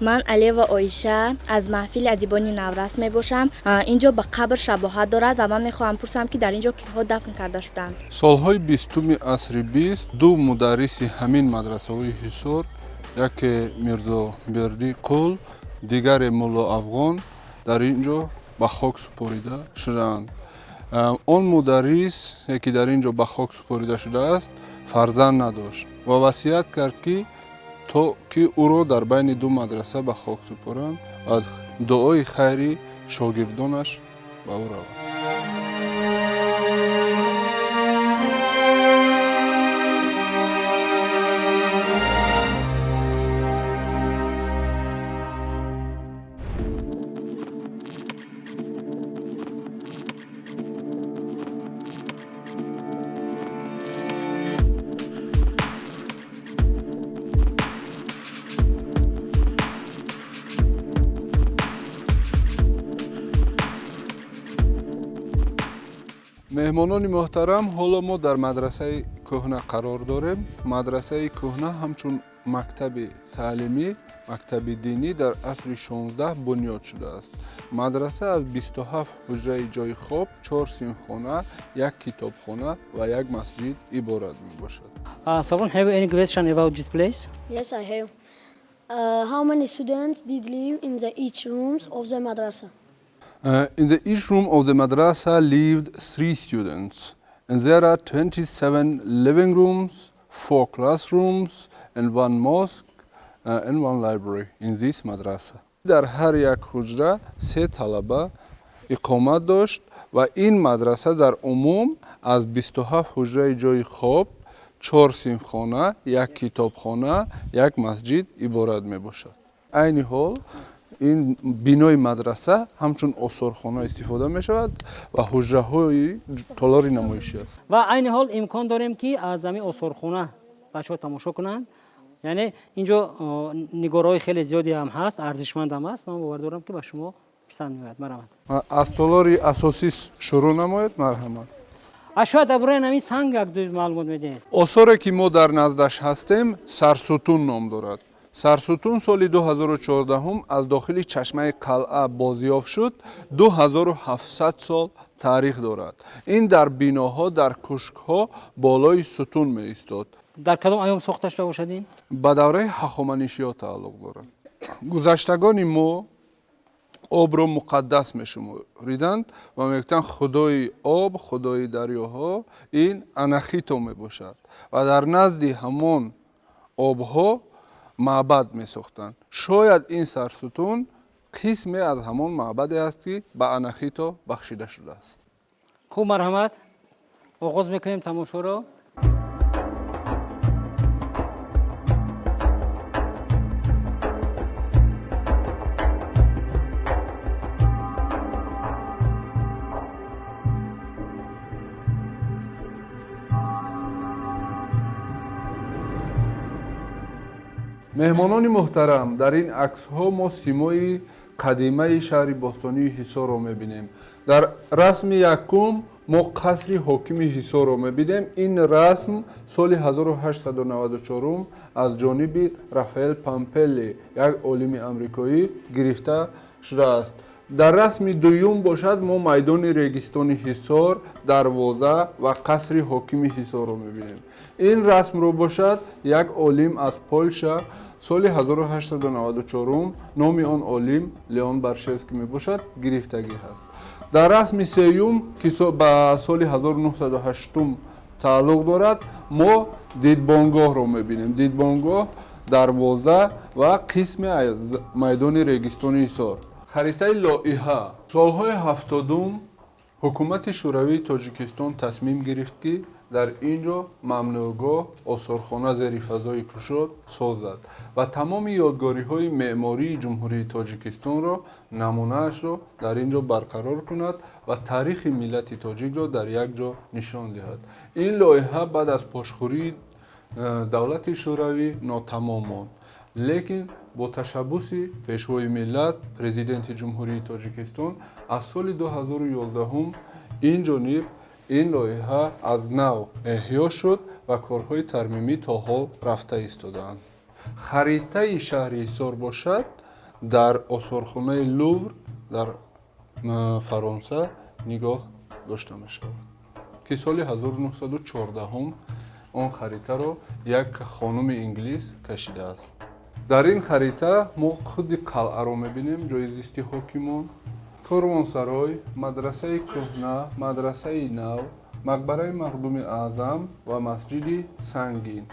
من علی و عایشه از محفل ادیبان نوروز می باشم. اینجا به قبر شباهت دارد و من میخواهم پرسم که در اینجا کیها دفن کرده شدند. سالهای 20 عصر 20 دو مدرس همین مدرسه های حصار یکی میرزا بردی قل دیگر مولا افغان در اینجا به خاک سپریده شدند. آن مدرس یکی در اینجا به خاک سپریده شده است فرزند نداشت و وصیت کرد که تا که او را در بین دو مدرسه به خاک سپارند و دعای خیری شاگردانش به او رود. مهمانان محترم، حالا ما در مدرسه کهنه قرار داریم. مدرسه کهنه همچون مکتب تعلیمی، مکتب دینی در عصر 16 بنیاد شده است. مدرسه از 27 حجره جای خواب، 4 صنفخانه، 1 کتابخانه و 1 مسجد عبارت می باشد. Someone have any question about this place? Yes, I have. How many students did live in the each rooms of the madrasa? In each room of the madrasa lived 3 students, and there are 27 living rooms, 4 classrooms, and 1 mosque and 1 library in this madrasa. در هر یک حجره 3 طلبه اقامت داشت و این مدرسه در عموم از 27 حجره جای خواب، 4 صنفخانه، 1 کتابخانه، 1 مسجد عبارت می باشد. عین حال ин бинои мадраса ҳамчун осорхона истифода мешавад ва ҳуҷраҳои толори намоишӣ аст. ва айни ҳол имкон дорем ки аз ҳамин осорхона бачаҳо тамошо кунанд. яъне инҷо нигорҳои хеле зиёде ҳам ҳаст, арзишманд ҳам ҳаст. ман бовар дорам ки ба шумо писанд меояд. марҳамат. аз толори асосӣ шурӯъ намоед. марҳамат. шояд дар бораи намин санг як ду маълумот медиҳед? осоре ки мо дар наздаш ҳастем сарсутун ном дорад. сарсутун соли 2014 аз дохили чашмаи қалъа бозёфт шуд. 2700 сол таърих дорад. ин дар биноҳо, дар кӯшкҳо болои сутун меистод. дар кадом айём сохта шуда бошад ин? ба давраи ҳахоманишиҳо тааллуқ дорад. гузаштагони мо обро муқаддас мешумориданд ва мегӯянд худои об, худои дарёҳо ин анахито мебошад ва дар назди ҳамон обҳо маъбад месохтанд. шояд ин сарсутун қисме аз ҳамон маъбаде аст ки ба анахито бахшида шудааст. хуб, марҳамат. оғоз мекунем тамошоро. меҳмонони муҳтарам, дар ин аксҳо мо симои қадимаи шаҳри бостонии ҳисорро мебинем. дар расми якум мо қасри ҳокими ҳисорро мебинем. ин расм соли 1894 аз ҷониби рафаэл пампелли, як олими амрикоӣ гирифта шудааст. дар расми дуюм бошад мо майдони регистони ҳисор, дарвоза ва қасри ҳокими ҳисорро мебинем. ин расмро бошад як олим аз полша соли 1894 номи он олим леон баршевский мебошад гирифтагӣ ҳаст. дар расми сеюм ки ба соли 1908 тааллуқ дорад мо дидбонгоҳро мебинем. дидбонгоҳ, дарвоза ва қисме аз майдони регистони ҳисор. харитаи лоиҳа солҳои 70 ҳукумати шӯравии тоҷикистон тасмим гирифт ки дар ин ҷо мамнӯъгоҳ, осорхона зери фазои кушод созад ва тамоми ёдгориҳои меъмории ҷумҳурии тоҷикистонро, намунаашро дар ин ҷо барқарор кунад ва таърихи миллати тоҷикро дар як ҷо нишон диҳад. ин лоиҳа баъд аз пошхӯрии давлати шӯравӣ нотамом монд. лекин бо ташаббуси пешвои миллат, президенти ҷумҳурии тоҷикистон аз соли 2011 инҷониб ин лоиҳа аз нав эҳё шуд ва корҳои тармимӣ то ҳол рафта истодаанд. харитаи шаҳри ҳисор бошад дар осорхонаи лувр дар фаронса нигоҳ дошта мешавад ки соли 1914 он харитаро як хонуми инглиз кашидааст. дар ин харита мо худи қалъаро мебинем, ҷои зисти ҳокимон, корвонсарой, мадрасаи кӯҳна, мадрасаи нав, мақбараи махдуми аъзам ва масҷиди сангин.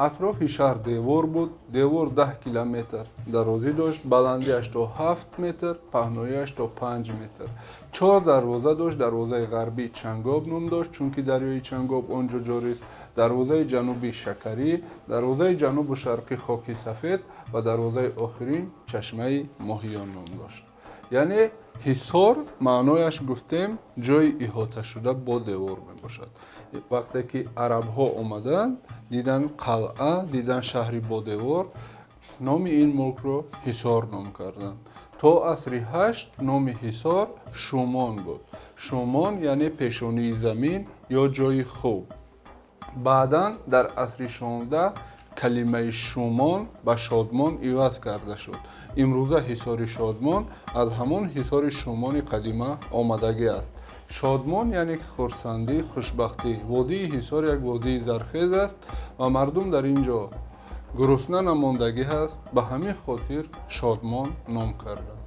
атрофи шаҳр девор буд. девор 10 километр дарозӣ дошт, баландиаш то 7 метр, паҳноияш то 5 метр. 4 дарвоза дошт. дарвозаи ғарбӣ чангоб ном дошт, чунки дарёи чангоб он ҷо ҷорист. дарвозаи ҷанубӣ шакарӣ, дарвозаи ҷанубу шарқӣ хоки сафед ва дарвозаи охирин чашмаи моҳиён ном дошт. яъне ҳисор маънояш гуфтем ҷои иҳоташуда бо девор мебошад. вақте ки арабҳо омаданд, диданд қалъа, диданд шаҳри бо девор, номи ин мулкро ҳисор ном карданд. то асри 8 номи ҳисор шумон буд. шумон яъне пешонии замин ё ҷои хуб. баъдан дар асри 16 калимаи шумон ба шодмон иваз карда шуд. имрӯза ҳисори шодмон аз ҳамон ҳисори шумони қадима омадагӣ аст. шодмон яъне хурсандӣ, хушбахтӣ. водии ҳисор як водии зархез аст ва мардум дар ин ҷо гурусна намондагӣ ҳаст, ба ҳамин хотир шодмон ном карданд.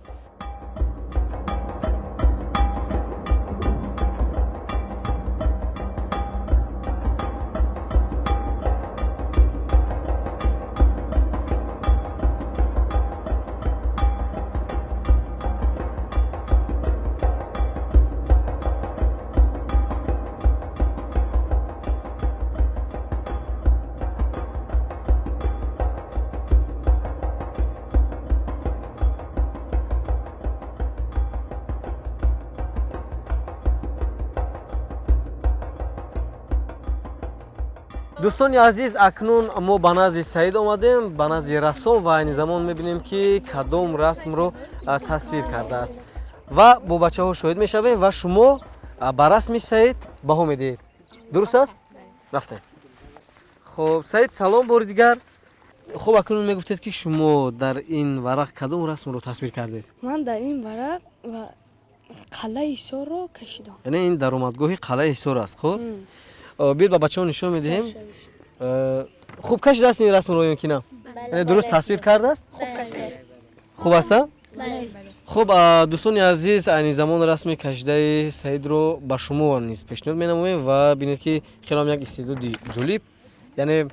دوستان عزیز اکنون ما به نزد سعید آمدیم به نزد رسام و این زمان میبینیم که کدام رسم رو تصویر کرده است و با بچه ها شاهد میشویم و شما به رسم سعید بها میدید. درست است؟ رفتیم. خب سعید سلام بار دیگر. خب اکنون میگفتید که شما در این ورق کدام رسم رو تصویر کردید؟ من در این ورق و قلعه حصار رو کشیدم. یعنی این درآمدگاه قلعه حصار است. خب بیاید با بچه‌ها نشون میدیم. خوب کشیده است این رسم رو یا نه؟ یعنی درست تصویر کرده است؟ خوب است؟ بله. خب دوستان عزیز این زمان رسم کشیده سعید رو با شما نیز پیشنهاد می‌نماییم و ببینید که خیلی یک استعداد جالب، یعنی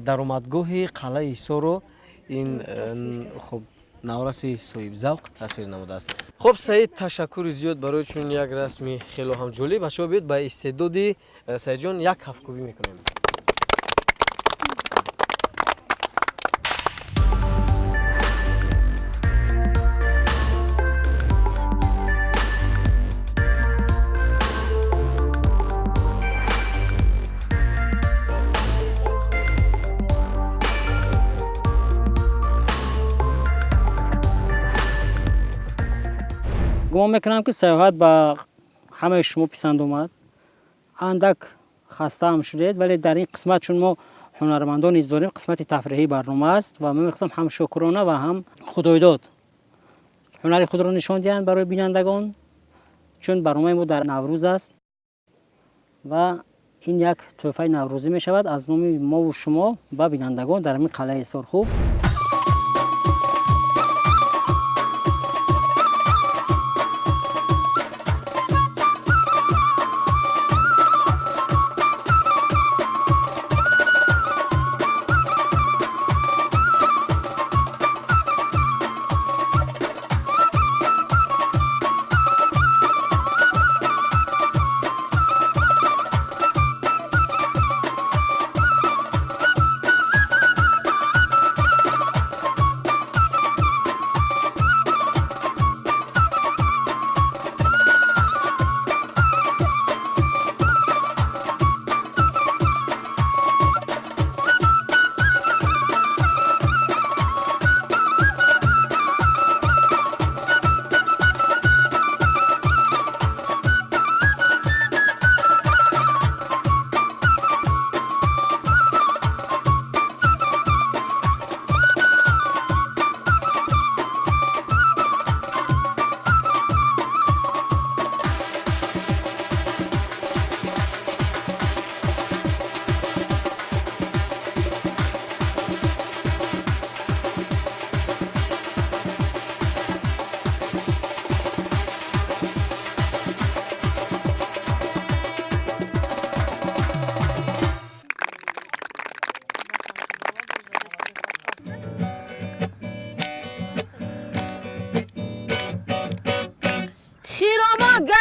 درآمدگاه قلعه حصار رو این خب نورس صاحب ذوق تصویر نموده است. خب سعید تشکر زیاد برای چون یک رسم خیلی هم جالب. بچه‌ها بیاید با استعداد سعید جان یک کفکوبی میکنیم. گمان میکنم که سیاحت با همه شما پسند اومد. اندک خسته هم شدید ولی در این قسمت چون ما هنرمندان نیز داریم قسمت تفریحی برنامه است و من میخواستم هم شکرانه و هم خدایداد هنر خود را نشان دهند برای بینندگان چون برنامه ما در نوروز است و این یک تحفه نوروزی می شود از نام ما و شما و بینندگان در این قلعه حصار. خوب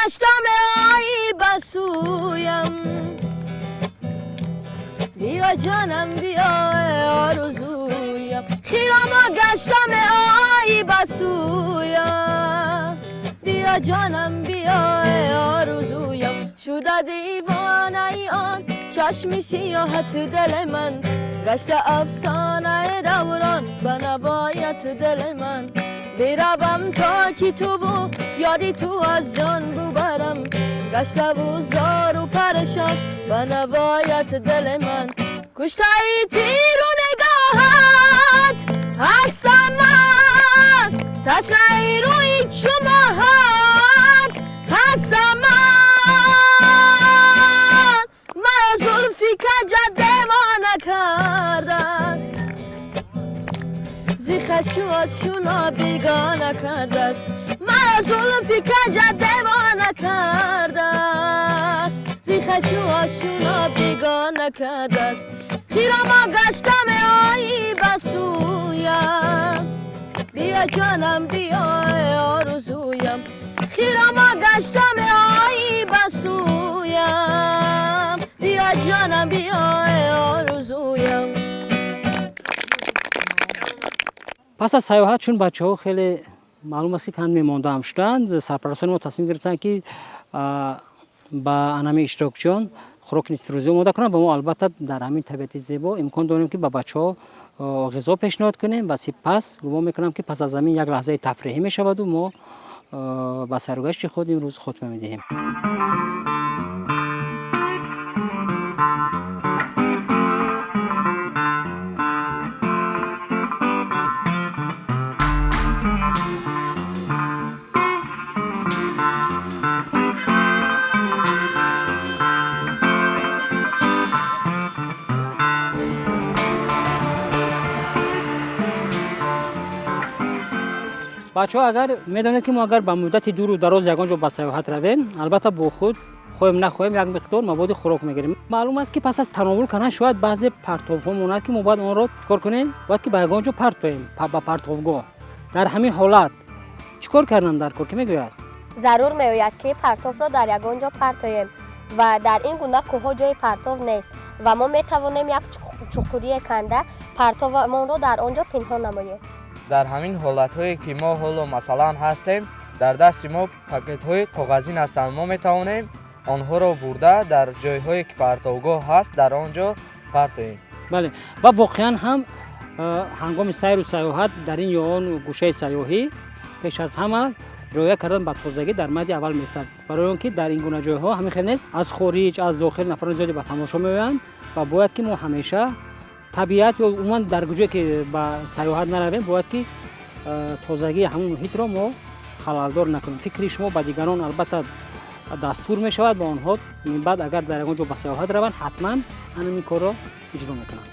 گشتم ای بسویم بیا جانم بیا آرزویم خیرم گشتم ای بسویم بیا جانم بیا آرزویم شده دیوانه آن چشم سیاحت دل من گشته افسانه دوران به نوایت دل من بروم تا کی تو و یادی تو از جان ببرم گشته و زار و پرشان به نوایت دل من کشته ای تیر و نگاهت هستم من تشنه ای روی چماهت هستم من زلفی که جده ما نکرده است زی خشواشونا بیگانه کرده است من زلفی که جده ما نکرده است زی خشواشونا بیگانه کرده است خیرم گشتم ای بسویم بیا جانم بیا آرزویم خیرم گشتم ای بسویم بیا جانم بیا آرزویم. پس از سیاحت چون بچه ها خیلی معلوم است که کند میمانده هم شدند سرپرستان ما تصمیم گرفتن که با انمی اشتراکچیان خوراک نصف روزی آماده کنن و ما البته در همین طبیعت زیبا امکان داریم که به بچه‌ها غذا پیشنهاد کنیم و سپس گمان میکنم که پس از همین یک لحظه تفریحی می شود و ما به سرگذشت خود امروز خاتمه میدهیم. بچه‌ها اگر میدونید که ما اگر به مدت دور و دراز یگانجا به سیاحت رویم البته با خود خواهیم نخواهیم یک مقدار مواد خوراک میگیریم. معلوم است که پس از تناول کردن شاید بعضی پرتوها موناد که ما باید آن را کار کنیم باید که به یگانجا پرتویم به پرتوگاه. در همین حالت چیکار کردن در کار که میگوید ضرور میآید که پرتو را در یگانجا پرتویم و در این گونه کوه جای پرتو نیست و ما میتوانیم یک چقوری کنده پرتومان را در آنجا پنهان نماییم. در همین حالت‌هایی که ما حالا مثلا هستیم در دست ما پاکت‌های کاغذی هستند ما می‌توانیم آنها را برده در جای‌هایی که پرتوگاه هست در آنجا پرتویم. بله و واقعا هم هنگام سیر و سیاحت در این یا آن گوشه سیاحی پیش از همه رعایت کردن به تازگی در مد اول می‌ایستد برای اینکه در این گونه جای‌ها همین خیلی نیست از خارج از داخل نفران زیادی به تماشا می‌آیند و باید که ما همیشه طبیعت یا عموما در گوشه که به سیاحت نرویم باید که تازگی همون محیط را ما خلالدار نکنیم. فکری شما به دیگران البته دستور می شود و آنها بعد اگر در اونجا به سیاحت روند حتما همین کار را اجرا میکنند.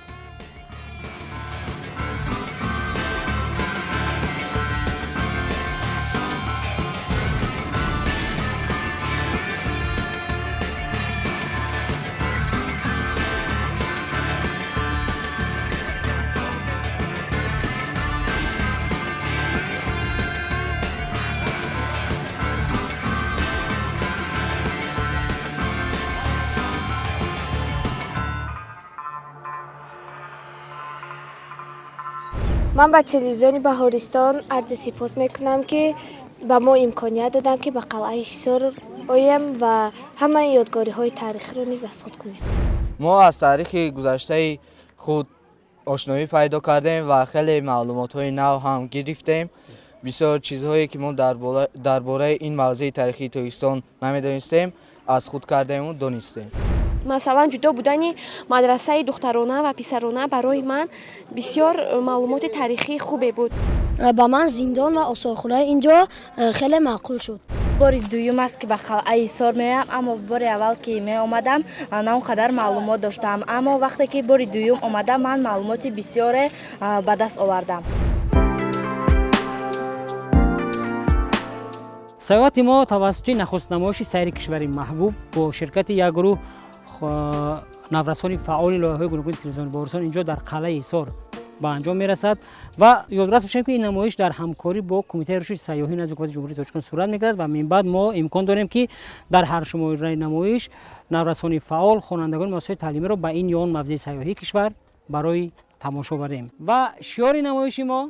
من به تلویزیون بهارستان عرض سپاس میکنم که به ما امکانیت دادن که به قلعه حصار آیم و همه یادگاری های تاریخی رو نیز از خود کنیم. ما از تاریخ گذشته خود آشنایی پیدا کردیم و خیلی معلومات های نو هم گرفتیم. بسیار چیزهایی که ما درباره این موضوع تاریخی تویستان نمیدانستیم از خود کردیم و دانستیم. مثلا جدا بودن مدرسه دخترانه و پسرانه برای من بسیار معلومات تاریخی خوبی بود. با من زندان و آثارخانه اینجا خیلی معقول شد. بار دوم است که به قلعه حصار میام اما بار اول که می آمدم نه اونقدر معلومات داشتم اما وقتی که بار دوم آمدم من معلومات بسیار به دست آوردم. سیاحت ما توسط نخست نمایش سیر کشوری محبوب با شرکت یک گروه نورسان فعال لایحه‌های گوناگون تلویزیون بهارستان اینجا در قلعه حصار به انجام میرسد و یادداشت بشیم که این نمایش در همکاری با کمیته رشد سیاحی نزد حکومت جمهوری تاجیکستان صورت میگیرد و من بعد ما امکان داریم که در هر شماره نمایش نورسان فعال خوانندگان مؤسسات تعلیمی را به این یا آن موضع سیاحی کشور برای تماشا بریم و شعار نمایش ما